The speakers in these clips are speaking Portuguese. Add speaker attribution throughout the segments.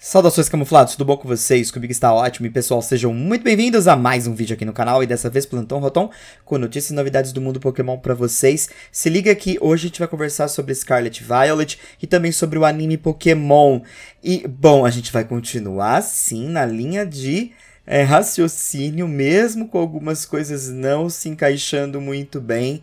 Speaker 1: Saudações camuflados, tudo bom com vocês? Comigo está ótimo e pessoal, sejam muito bem-vindos a mais um vídeo aqui no canal e dessa vez Plantão Rotom com notícias e novidades do mundo Pokémon pra vocês. Se liga que hoje a gente vai conversar sobre Scarlet Violet e também sobre o anime Pokémon. E, bom, a gente vai continuar sim na linha de raciocínio, mesmo com algumas coisas não se encaixando muito bem,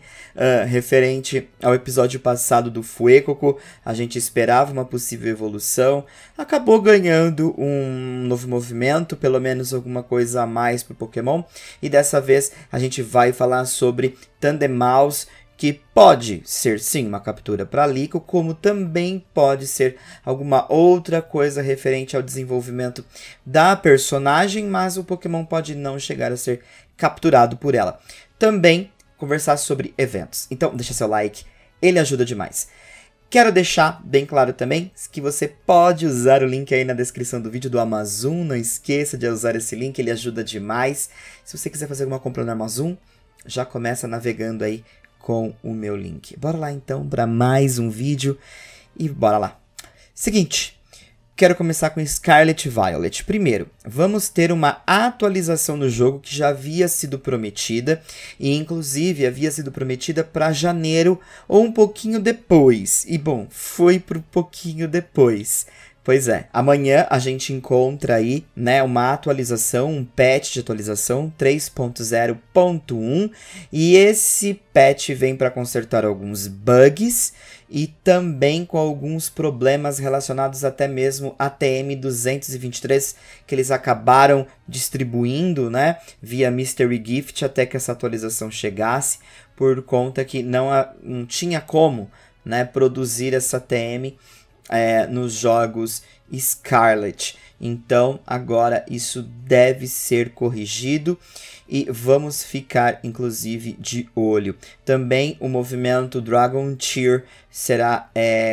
Speaker 1: referente ao episódio passado do Fuecoco. A gente esperava uma possível evolução, acabou ganhando um novo movimento, pelo menos alguma coisa a mais pro Pokémon, e dessa vez a gente vai falar sobre Tandemaus, que pode ser sim uma captura para Lico, como também pode ser alguma outra coisa referente ao desenvolvimento da personagem, mas o Pokémon pode não chegar a ser capturado por ela. Também conversar sobre eventos. Então deixa seu like, ele ajuda demais. Quero deixar bem claro também que você pode usar o link aí na descrição do vídeo do Amazon. Não esqueça de usar esse link, ele ajuda demais. Se você quiser fazer alguma compra no Amazon, já começa navegando aí com o meu link. Bora lá então para mais um vídeo e bora lá. Seguinte, quero começar com Scarlet Violet. Primeiro, vamos ter uma atualização no jogo que já havia sido prometida e inclusive havia sido prometida para janeiro ou um pouquinho depois. E bom, foi para um pouquinho depois. Pois é, amanhã a gente encontra aí, né, uma atualização, um patch de atualização 3.0.1 e esse patch vem para consertar alguns bugs e também com alguns problemas relacionados até mesmo a TM223 que eles acabaram distribuindo, né, via Mystery Gift até que essa atualização chegasse, por conta que não tinha como, né, produzir essa TM nos jogos Scarlet. Então agora isso deve ser corrigido e vamos ficar inclusive de olho. Também o movimento Dragon Tear será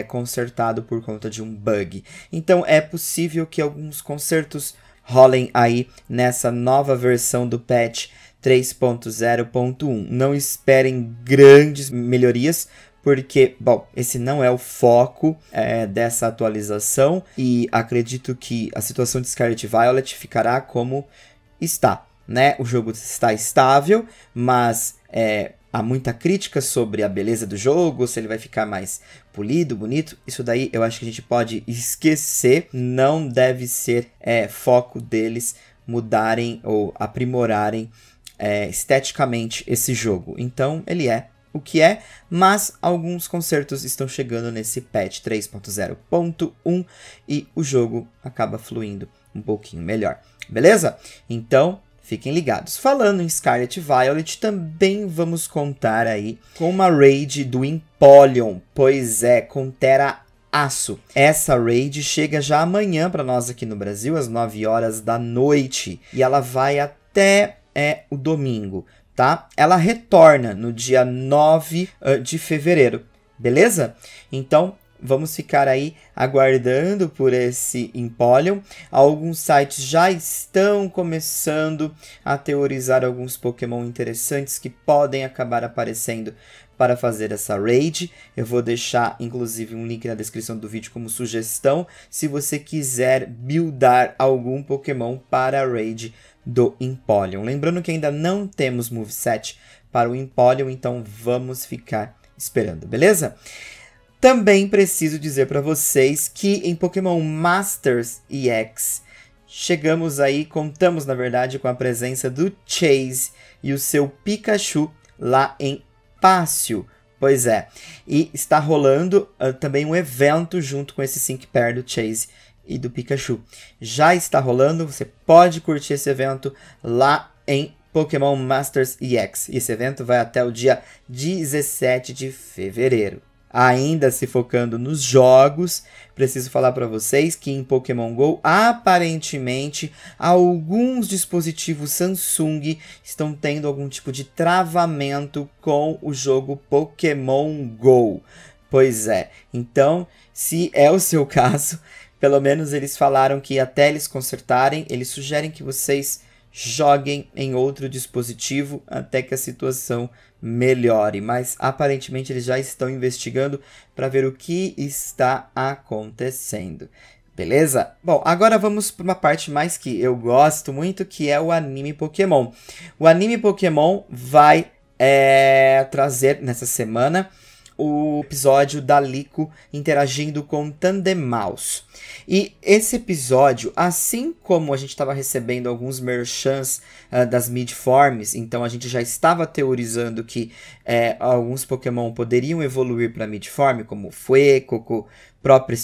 Speaker 1: consertado por conta de um bug. Então é possível que alguns consertos rolem aí nessa nova versão do patch 3.0.1. Não esperem grandes melhorias, porque, bom, esse não é o foco dessa atualização e acredito que a situação de Scarlet Violet ficará como está, né? O jogo está estável, mas há muita crítica sobre a beleza do jogo, se ele vai ficar mais polido, bonito. Isso daí eu acho que a gente pode esquecer, não deve ser foco deles mudarem ou aprimorarem esteticamente esse jogo. Então ele é o que é, mas alguns consertos estão chegando nesse patch 3.0.1 e o jogo acaba fluindo um pouquinho melhor, beleza? Então, fiquem ligados. Falando em Scarlet Violet, também vamos contar aí com uma raid do Empoleon, pois é, com Tera Aço. Essa raid chega já amanhã para nós aqui no Brasil, às 9 horas da noite, e ela vai até o domingo. Tá? Ela retorna no dia 9 de fevereiro, beleza? Então, vamos ficar aí aguardando por esse Empoleon. Alguns sites já estão começando a teorizar alguns Pokémon interessantes que podem acabar aparecendo para fazer essa raid. Eu vou deixar, inclusive, um link na descrição do vídeo como sugestão, se você quiser buildar algum Pokémon para a raid do Empoleon. Lembrando que ainda não temos moveset para o Empoleon, então vamos ficar esperando, beleza? Também preciso dizer para vocês que em Pokémon Masters EX contamos na verdade com a presença do Chase e o seu Pikachu lá em Pássio. Pois é, e está rolando também um evento junto com esse Sync Pair do Chase e do Pikachu. Já está rolando, você pode curtir esse evento lá em Pokémon Masters EX. Esse evento vai até o dia 17 de fevereiro. Ainda se focando nos jogos, preciso falar para vocês que em Pokémon GO, aparentemente, alguns dispositivos Samsung estão tendo algum tipo de travamento com o jogo Pokémon GO. Pois é, então, se é o seu caso, pelo menos eles falaram que até eles consertarem, eles sugerem que vocês joguem em outro dispositivo até que a situação melhore. Mas aparentemente eles já estão investigando para ver o que está acontecendo. Beleza? Bom, agora vamos para uma parte mais que eu gosto muito, que é o anime Pokémon. O anime Pokémon vai trazer nessa semana o episódio da Liko interagindo com Tandemaus. E esse episódio, assim como a gente estava recebendo alguns merchants das midforms, então a gente já estava teorizando que alguns Pokémon poderiam evoluir para midform, como Fuecoco, próprio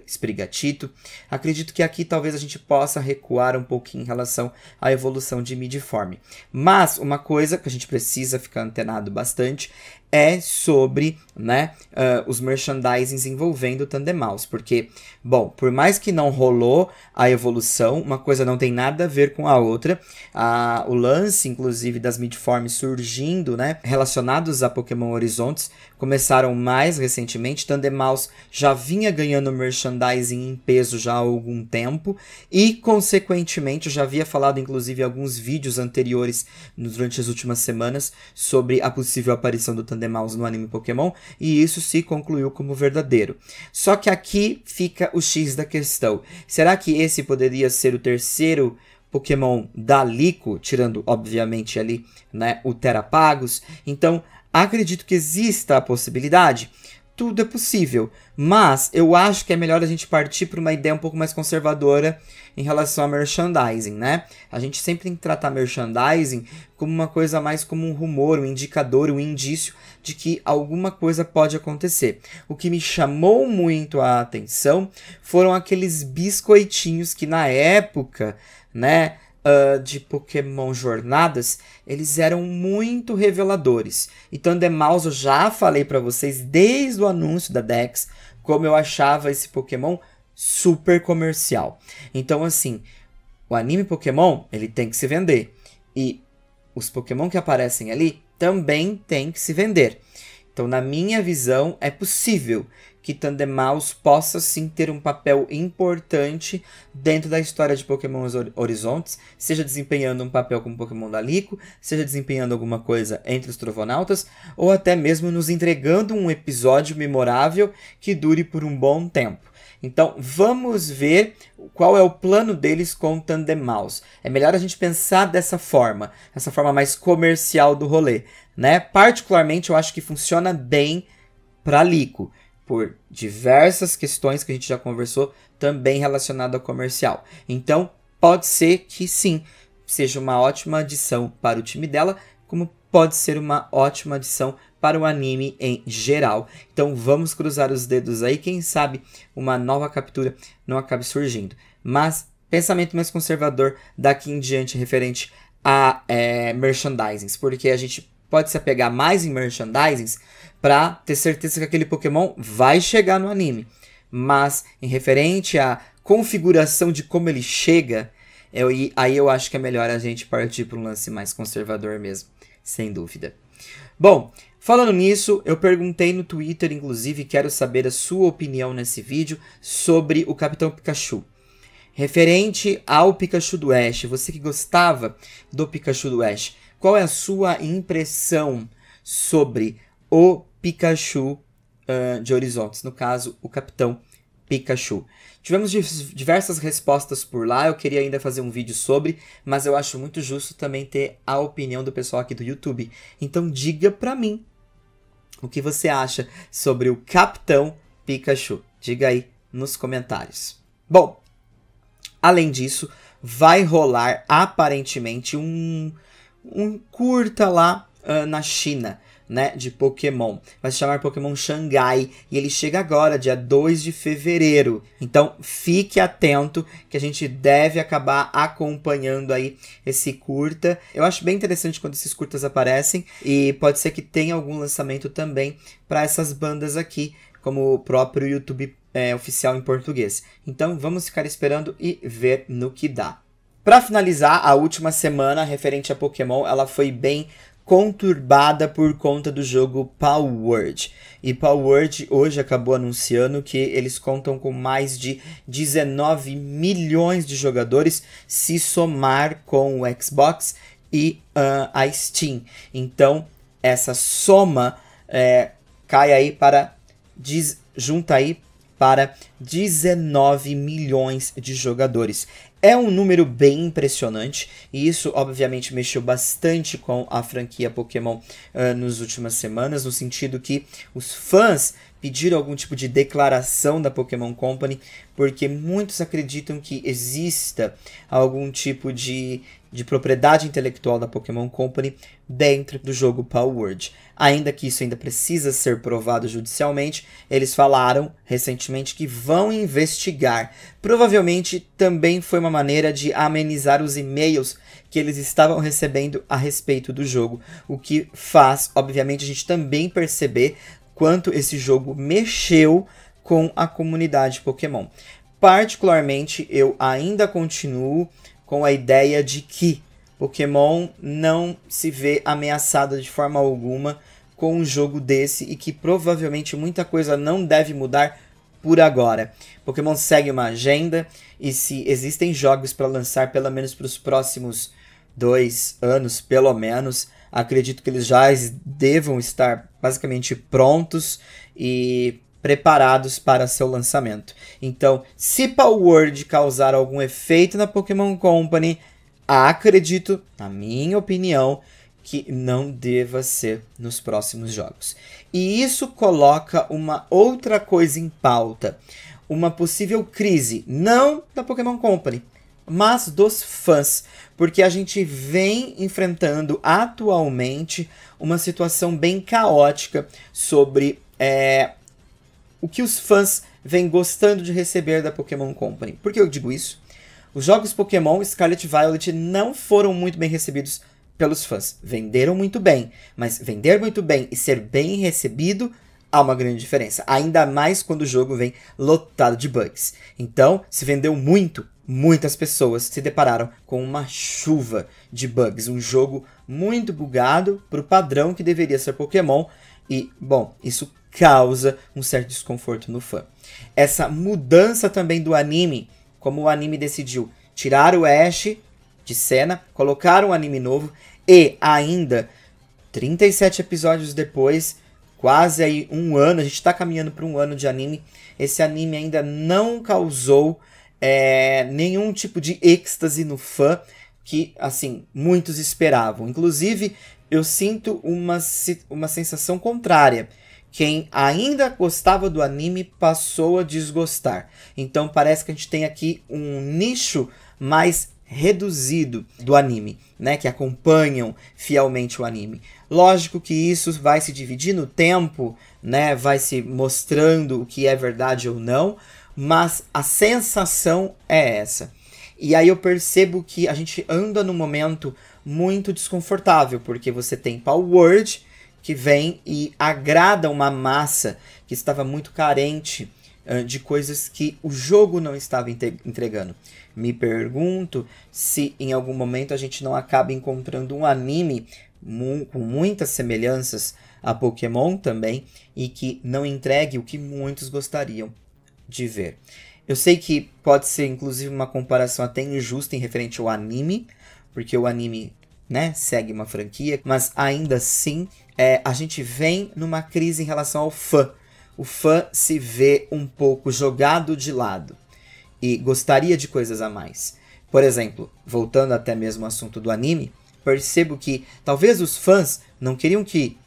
Speaker 1: Sprigatito. Acredito que aqui talvez a gente possa recuar um pouquinho em relação à evolução de midform. Mas uma coisa que a gente precisa ficar antenado bastante é sobre, né, os merchandisings envolvendo o Tandemaus, porque, bom, por mais que não rolou a evolução, uma coisa não tem nada a ver com a outra. O lance, inclusive, das midforms surgindo, né, relacionados a Pokémon Horizontes, começaram mais recentemente. Tandemaus já vinha ganhando merchandising em peso já há algum tempo e, consequentemente, eu já havia falado, inclusive, em alguns vídeos anteriores durante as últimas semanas sobre a possível aparição do Tandemaus no anime Pokémon, e isso se concluiu como verdadeiro. Só que aqui fica o X da questão. Será que esse poderia ser o terceiro Pokémon da Liko, tirando, obviamente, ali, né, o Terapagos? Então, acredito que exista a possibilidade. Tudo é possível, mas eu acho que é melhor a gente partir para uma ideia um pouco mais conservadora em relação a merchandising, né? A gente sempre tem que tratar merchandising como uma coisa mais como um rumor, um indicador, um indício de que alguma coisa pode acontecer. O que me chamou muito a atenção foram aqueles biscoitinhos que na época, né, de Pokémon Jornadas, eles eram muito reveladores. E Tandemaus eu já falei pra vocês desde o anúncio da Dex como eu achava esse Pokémon super comercial. Então assim, o anime Pokémon ele tem que se vender. E os Pokémon que aparecem ali também tem que se vender. Então na minha visão é possível que Tandemaus possa sim ter um papel importante dentro da história de Pokémon Horizontes, seja desempenhando um papel como Pokémon da Liko, seja desempenhando alguma coisa entre os Trovonautas, ou até mesmo nos entregando um episódio memorável que dure por um bom tempo. Então vamos ver qual é o plano deles com o Tandemaus. É melhor a gente pensar dessa forma, essa forma mais comercial do rolê, né? Particularmente eu acho que funciona bem para Liko, por diversas questões que a gente já conversou, também relacionado ao comercial. Então, pode ser que sim, seja uma ótima adição para o time dela, como pode ser uma ótima adição para o anime em geral. Então, vamos cruzar os dedos aí, quem sabe uma nova captura não acabe surgindo. Mas, pensamento mais conservador daqui em diante referente a merchandisings, porque a gente pode se apegar mais em merchandisings para ter certeza que aquele Pokémon vai chegar no anime. Mas em referente à configuração de como ele chega, aí eu acho que é melhor a gente partir para um lance mais conservador mesmo, sem dúvida. Bom, falando nisso, eu perguntei no Twitter, inclusive, quero saber a sua opinião nesse vídeo sobre o Capitão Pikachu. Referente ao Pikachu do Ash, você que gostava do Pikachu do Ash, qual é a sua impressão sobre o Pikachu de Horizontes? No caso, o Capitão Pikachu. Tivemos diversas respostas por lá, eu queria ainda fazer um vídeo sobre, mas eu acho muito justo também ter a opinião do pessoal aqui do YouTube. Então diga pra mim o que você acha sobre o Capitão Pikachu. Diga aí nos comentários. Bom, além disso, vai rolar aparentemente um curta lá na China, né, de Pokémon. Vai se chamar Pokémon Xangai e ele chega agora, dia 2 de fevereiro. Então fique atento que a gente deve acabar acompanhando aí esse curta. Eu acho bem interessante quando esses curtas aparecem e pode ser que tenha algum lançamento também para essas bandas aqui, como o próprio YouTube oficial em português. Então vamos ficar esperando e ver no que dá. Para finalizar, a última semana referente a Pokémon, ela foi bem conturbada por conta do jogo Palworld. E Palworld hoje acabou anunciando que eles contam com mais de 19 milhões de jogadores se somar com o Xbox e a Steam. Então, essa soma cai aí junta aí para 19 milhões de jogadores. É um número bem impressionante e isso obviamente mexeu bastante com a franquia Pokémon nas últimas semanas, no sentido que os fãs pediram algum tipo de declaração da Pokémon Company, porque muitos acreditam que exista algum tipo de propriedade intelectual da Pokémon Company dentro do jogo Palworld. Ainda que isso ainda precisa ser provado judicialmente, eles falaram recentemente que vão investigar. Provavelmente também foi uma maneira de amenizar os e-mails que eles estavam recebendo a respeito do jogo, o que faz, obviamente, a gente também perceber quanto esse jogo mexeu com a comunidade Pokémon. Particularmente, eu ainda continuo com a ideia de que Pokémon não se vê ameaçada de forma alguma com um jogo desse e que provavelmente muita coisa não deve mudar por agora. Pokémon segue uma agenda e se existem jogos para lançar pelo menos para os próximos 2 anos, pelo menos, acredito que eles já devam estar basicamente prontos e preparados para seu lançamento. Então, se Palworld causar algum efeito na Pokémon Company, acredito, na minha opinião, que não deva ser nos próximos jogos. E isso coloca uma outra coisa em pauta. Uma possível crise, não da Pokémon Company, mas dos fãs. Porque a gente vem enfrentando atualmente uma situação bem caótica sobre o que os fãs vêm gostando de receber da Pokémon Company. Por que eu digo isso? Os jogos Pokémon Scarlet e Violet não foram muito bem recebidos pelos fãs. Venderam muito bem, mas vender muito bem e ser bem recebido há uma grande diferença. Ainda mais quando o jogo vem lotado de bugs. Então, se vendeu muito, muitas pessoas se depararam com uma chuva de bugs. Um jogo muito bugado para o padrão que deveria ser Pokémon. E, bom, isso causa um certo desconforto no fã. Essa mudança também do anime, como o anime decidiu tirar o Ash de cena, colocar um anime novo e ainda 37 episódios depois, quase aí 1 ano, a gente está caminhando para 1 ano de anime, esse anime ainda não causou nenhum tipo de êxtase no fã que, assim, muitos esperavam. Inclusive, eu sinto uma sensação contrária. Quem ainda gostava do anime passou a desgostar. Então parece que a gente tem aqui um nicho mais reduzido do anime, né, que acompanham fielmente o anime. Lógico que isso vai se dividir no tempo, né, vai se mostrando o que é verdade ou não, mas a sensação é essa. E aí eu percebo que a gente anda num momento muito desconfortável, porque você tem Palworld, que vem e agrada uma massa que estava muito carente de coisas que o jogo não estava entregando. Me pergunto se em algum momento a gente não acaba encontrando um anime com muitas semelhanças a Pokémon também e que não entregue o que muitos gostariam de ver. Eu sei que pode ser inclusive uma comparação até injusta em referente ao anime, porque o anime, né, segue uma franquia, mas ainda assim a gente vem numa crise em relação ao fã. O fã se vê um pouco jogado de lado e gostaria de coisas a mais. Por exemplo, voltando até mesmo ao assunto do anime, percebo que talvez os fãs não queriam que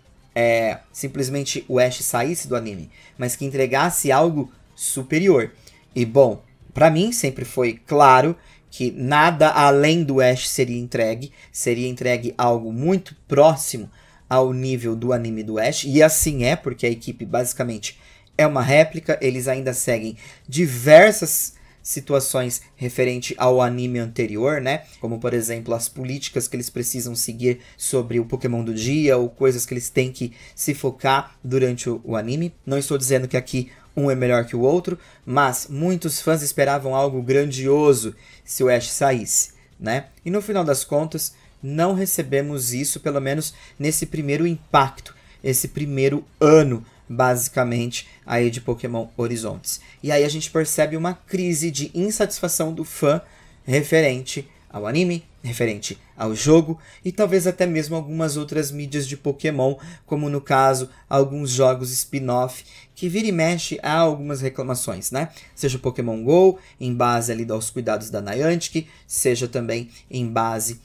Speaker 1: simplesmente o Ash saísse do anime, mas que entregasse algo superior. E bom, pra mim sempre foi claro que nada além do Ash seria entregue algo muito próximo ao nível do anime do Ash, e assim porque a equipe basicamente é uma réplica, eles ainda seguem diversas situações referente ao anime anterior, né? Como, por exemplo, as políticas que eles precisam seguir sobre o Pokémon do dia, ou coisas que eles têm que se focar durante o anime. Não estou dizendo que aqui um é melhor que o outro, mas muitos fãs esperavam algo grandioso se o Ash saísse, né? E no final das contas, não recebemos isso, pelo menos nesse primeiro impacto, esse primeiro ano, basicamente, aí de Pokémon Horizontes. E aí a gente percebe uma crise de insatisfação do fã referente ao anime, referente ao jogo e talvez até mesmo algumas outras mídias de Pokémon, como no caso alguns jogos spin-off que vira e mexe há algumas reclamações, né? Seja o Pokémon GO, em base ali aos cuidados da Niantic, seja também em base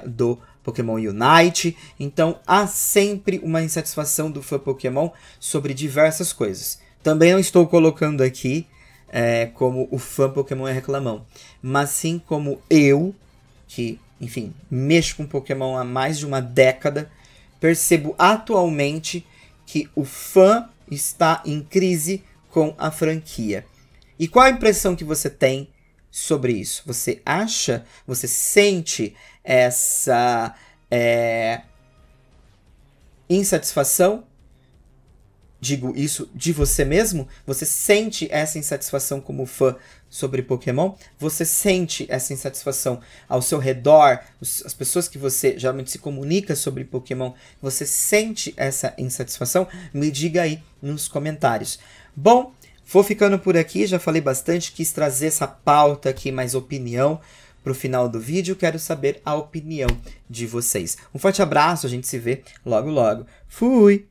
Speaker 1: do Pokémon Unite. Então há sempre uma insatisfação do fã Pokémon sobre diversas coisas. Também não estou colocando aqui como o fã Pokémon é reclamão, mas sim como eu, que, enfim, mexo com Pokémon há mais de uma década, percebo atualmente que o fã está em crise com a franquia. E qual a impressão que você tem sobre isso? Você acha, você sente essa insatisfação? Digo isso de você mesmo? Você sente essa insatisfação como fã sobre Pokémon? Você sente essa insatisfação ao seu redor? As pessoas que você geralmente se comunica sobre Pokémon, você sente essa insatisfação? Me diga aí nos comentários. Bom, vou ficando por aqui, já falei bastante, quis trazer essa pauta aqui, mais opinião para o final do vídeo. Quero saber a opinião de vocês. Um forte abraço, a gente se vê logo logo. Fui!